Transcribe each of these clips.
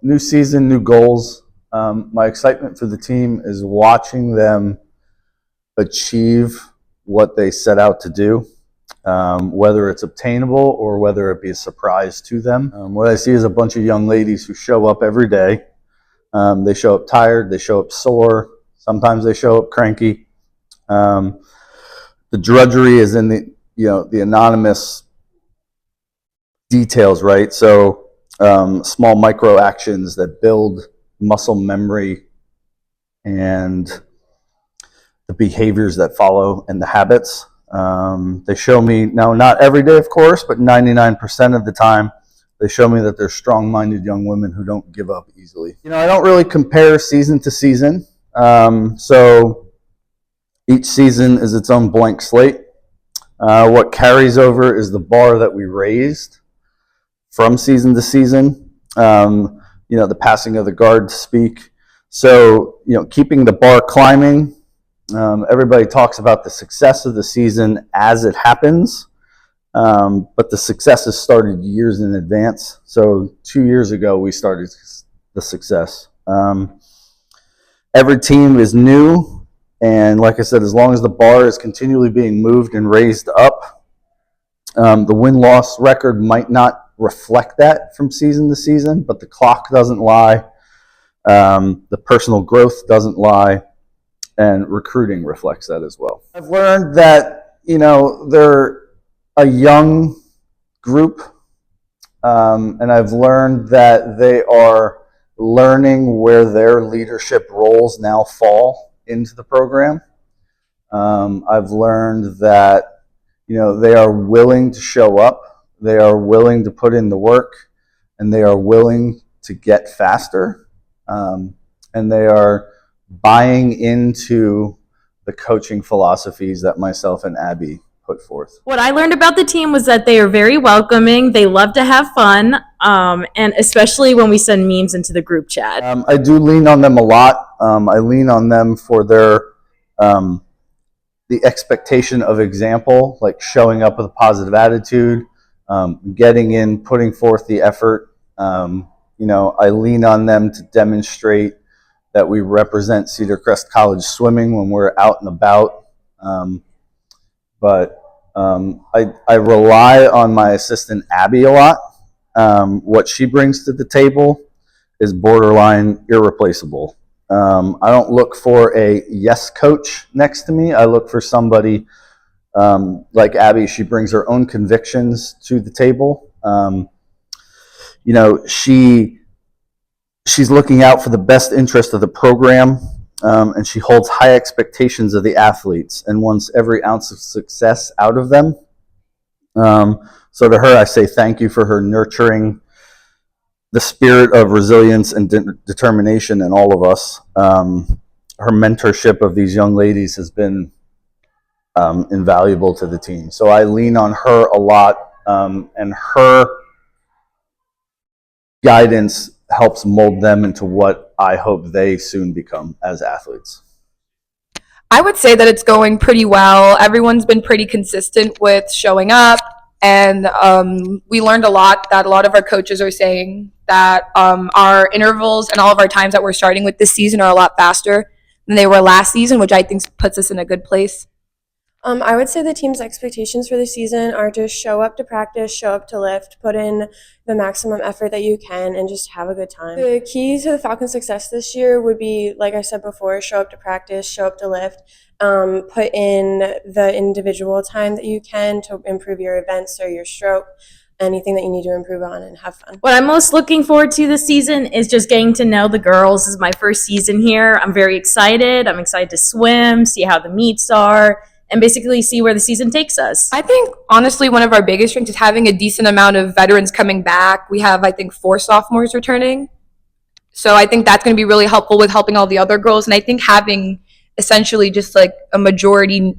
new season, new goals. My excitement for the team is watching them achieve what they set out to do, whether it's obtainable or whether it be a surprise to them. What I see is a bunch of young ladies who show up every day. They show up tired, they show up sore, sometimes they show up cranky. The drudgery is in the anonymous details, right? So small micro actions that build muscle memory and the behaviors that follow and the habits. They show me, now not every day of course, but 99% of the time, they show me that they're strong-minded young women who don't give up easily. I don't really compare season to season. So each season is its own blank slate. What carries over is the bar that we raised from season to season. The passing of the guard to speak. So, keeping the bar climbing. Everybody talks about the success of the season as it happens. But the success has started years in advance. So 2 years ago, we started the success. Every team is new. And like I said, as long as the bar is continually being moved and raised up, the win-loss record might not reflect that from season to season, but the clock doesn't lie. The personal growth doesn't lie. And recruiting reflects that as well. I've learned that, they're a young group, and I've learned that they are learning where their leadership roles now fall into the program. I've learned that, they are willing to show up, they are willing to put in the work, and they are willing to get faster, and they are buying into the coaching philosophies that myself and Abby put forth. What I learned about the team was that they are very welcoming. They love to have fun, and especially when we send memes into the group chat. I do lean on them a lot. I lean on them for their the expectation of example, like showing up with a positive attitude, getting in, putting forth the effort. I lean on them to demonstrate that we represent Cedar Crest College swimming when we're out and about. But I rely on my assistant Abby a lot. What she brings to the table is borderline irreplaceable. I don't look for a yes coach next to me. I look for somebody like Abby. She brings her own convictions to the table. She's looking out for the best interest of the program, and she holds high expectations of the athletes and wants every ounce of success out of them. So to her, I say thank you for her nurturing the spirit of resilience and determination in all of us. Her mentorship of these young ladies has been invaluable to the team. So I lean on her a lot, and her guidance helps mold them into what I hope they soon become as athletes. I would say that it's going pretty well. Everyone's been pretty consistent with showing up, and we learned a lot that a lot of our coaches are saying that our intervals and all of our times that we're starting with this season are a lot faster than they were last season, which I think puts us in a good place. I would say the team's expectations for the season are to show up to practice, show up to lift, put in the maximum effort that you can, and just have a good time. The key to the Falcons' success this year would be, like I said before, show up to practice, show up to lift, put in the individual time that you can to improve your events or your stroke, anything that you need to improve on, and have fun. What I'm most looking forward to this season is just getting to know the girls. This is my first season here. I'm very excited. I'm excited to swim, see how the meets are, and basically see where the season takes us. I think, honestly, one of our biggest strengths is having a decent amount of veterans coming back. We have, I think, 4 sophomores returning. So I think that's going to be really helpful with helping all the other girls. And I think having essentially just like a majority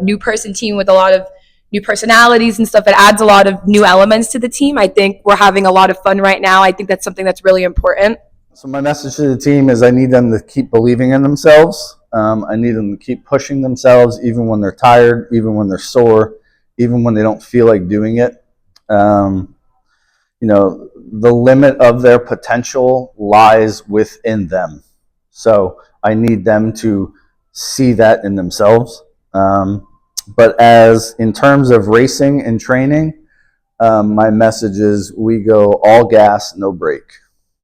new person team with a lot of new personalities and stuff, it adds a lot of new elements to the team. I think we're having a lot of fun right now. I think that's something that's really important. So my message to the team is I need them to keep believing in themselves. I need them to keep pushing themselves even when they're tired, even when they're sore, even when they don't feel like doing it. the limit of their potential lies within them. So I need them to see that in themselves. But as in terms of racing and training, my message is we go all gas, no brake.